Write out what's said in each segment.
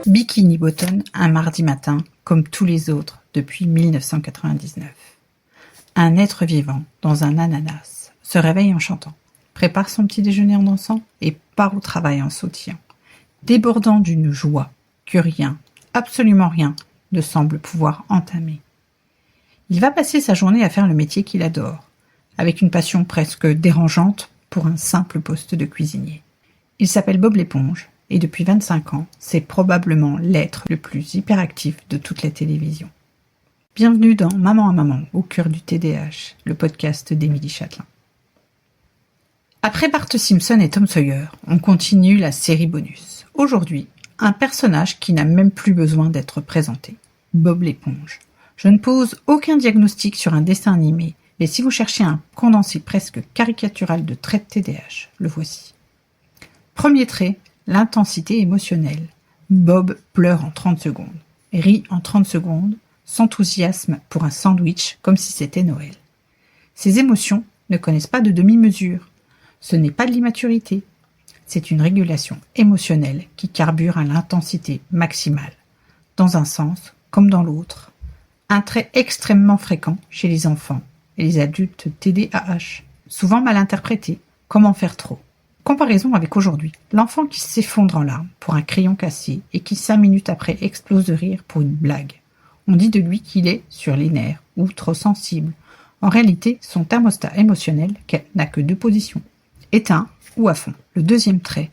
Bikini Bottom, un mardi matin, comme tous les autres depuis 1999. Un être vivant, dans un ananas, se réveille en chantant, prépare son petit déjeuner en dansant et part au travail en sautillant, débordant d'une joie que rien, absolument rien, ne semble pouvoir entamer. Il va passer sa journée à faire le métier qu'il adore, avec une passion presque dérangeante pour un simple poste de cuisinier. Il s'appelle Bob l'éponge, et depuis 25 ans, c'est probablement l'être le plus hyperactif de toute la télévision. Bienvenue dans Maman à Maman, au cœur du TDAH, le podcast d'Émilie Châtelain. Après Bart Simpson et Tom Sawyer, on continue la série bonus. Aujourd'hui, un personnage qui n'a même plus besoin d'être présenté, Bob l'éponge. Je ne pose aucun diagnostic sur un dessin animé, mais si vous cherchez un condensé presque caricatural de traits de TDAH, le voici. Premier trait, l'intensité émotionnelle. Bob pleure en 30 secondes, rit en 30 secondes, s'enthousiasme pour un sandwich comme si c'était Noël. Ses émotions ne connaissent pas de demi-mesure. Ce n'est pas de l'immaturité. C'est une régulation émotionnelle qui carbure à l'intensité maximale, dans un sens comme dans l'autre. Un trait extrêmement fréquent chez les enfants et les adultes TDAH, souvent mal interprété, comme en faire trop. Comparaison avec aujourd'hui, l'enfant qui s'effondre en larmes pour un crayon cassé et qui 5 minutes après explose de rire pour une blague. On dit de lui qu'il est sur les nerfs ou trop sensible. En réalité, son thermostat émotionnel n'a que 2 positions, éteint ou à fond. Le deuxième trait,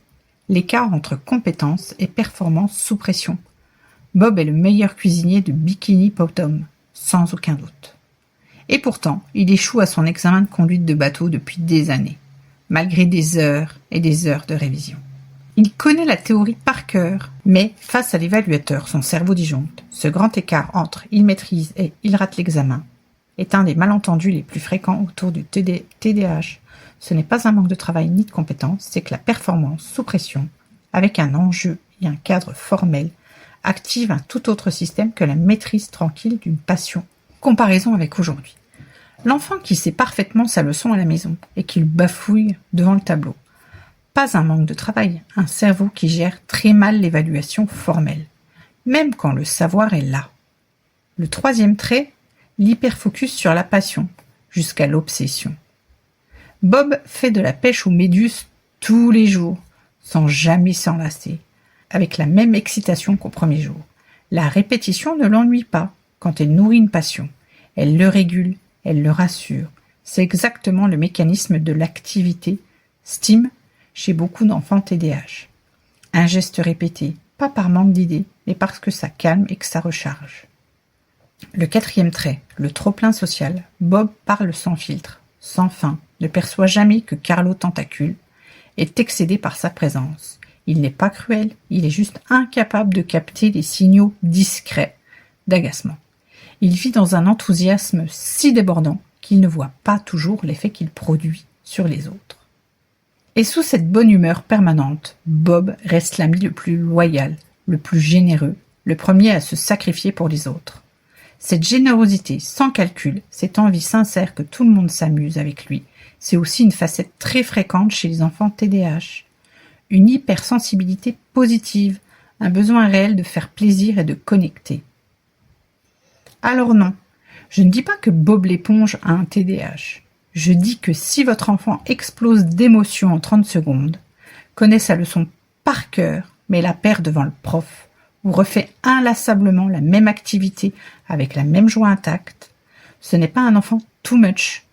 l'écart entre compétence et performance sous pression. Bob est le meilleur cuisinier de Bikini Bottom, sans aucun doute. Et pourtant, il échoue à son examen de conduite de bateau depuis des années, malgré des heures et des heures de révision. Il connaît la théorie par cœur, mais face à l'évaluateur, son cerveau disjoncte. Ce grand écart entre il maîtrise et il rate l'examen est un des malentendus les plus fréquents autour du TDAH. Ce n'est pas un manque de travail ni de compétences, c'est que la performance sous pression, avec un enjeu et un cadre formel, active un tout autre système que la maîtrise tranquille d'une passion. Comparaison avec aujourd'hui. L'enfant qui sait parfaitement sa leçon à la maison et qui le bafouille devant le tableau. Pas un manque de travail, un cerveau qui gère très mal l'évaluation formelle, même quand le savoir est là. Le troisième trait, l'hyperfocus sur la passion, jusqu'à l'obsession. Bob fait de la pêche aux méduses tous les jours, sans jamais s'en lasser, avec la même excitation qu'au premier jour. La répétition ne l'ennuie pas quand elle nourrit une passion. Elle le régule, elle le rassure. C'est exactement le mécanisme de l'activité STEAM chez beaucoup d'enfants TDAH. Un geste répété, pas par manque d'idées, mais parce que ça calme et que ça recharge. Le quatrième trait, le trop-plein social. Bob parle sans filtre, sans fin, ne perçoit jamais que Carlo Tentacule, est excédé par sa présence. Il n'est pas cruel, il est juste incapable de capter les signaux discrets d'agacement. Il vit dans un enthousiasme si débordant qu'il ne voit pas toujours l'effet qu'il produit sur les autres. Et sous cette bonne humeur permanente, Bob reste l'ami le plus loyal, le plus généreux, le premier à se sacrifier pour les autres. Cette générosité sans calcul, cette envie sincère que tout le monde s'amuse avec lui, c'est aussi une facette très fréquente chez les enfants TDAH. Une hypersensibilité positive, un besoin réel de faire plaisir et de connecter. Alors non, je ne dis pas que Bob l'éponge a un TDAH. Je dis que si votre enfant explose d'émotions en 30 secondes, connaît sa leçon par cœur, mais la perd devant le prof, ou refait inlassablement la même activité avec la même joie intacte, ce n'est pas un enfant too much.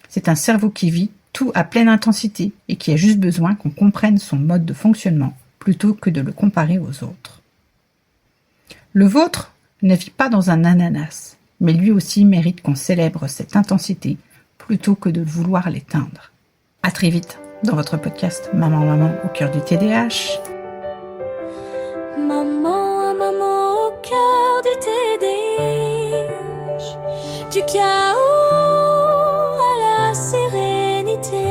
C'est un cerveau qui vit tout à pleine intensité et qui a juste besoin qu'on comprenne son mode de fonctionnement plutôt que de le comparer aux autres. Le vôtre ne vit pas dans un ananas, mais lui aussi mérite qu'on célèbre cette intensité plutôt que de vouloir l'éteindre. À très vite dans votre podcast Maman Maman au cœur du TDAH. Maman, maman au cœur du TDAH, du chaos à la sérénité.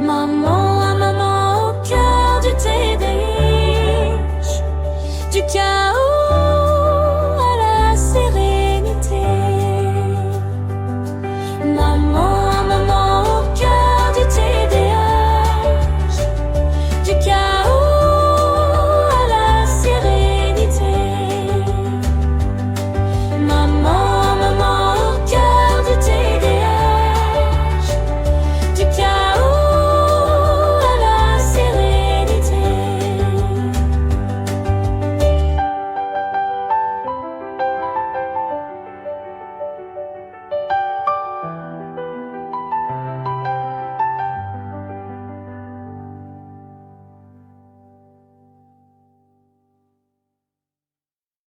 Maman.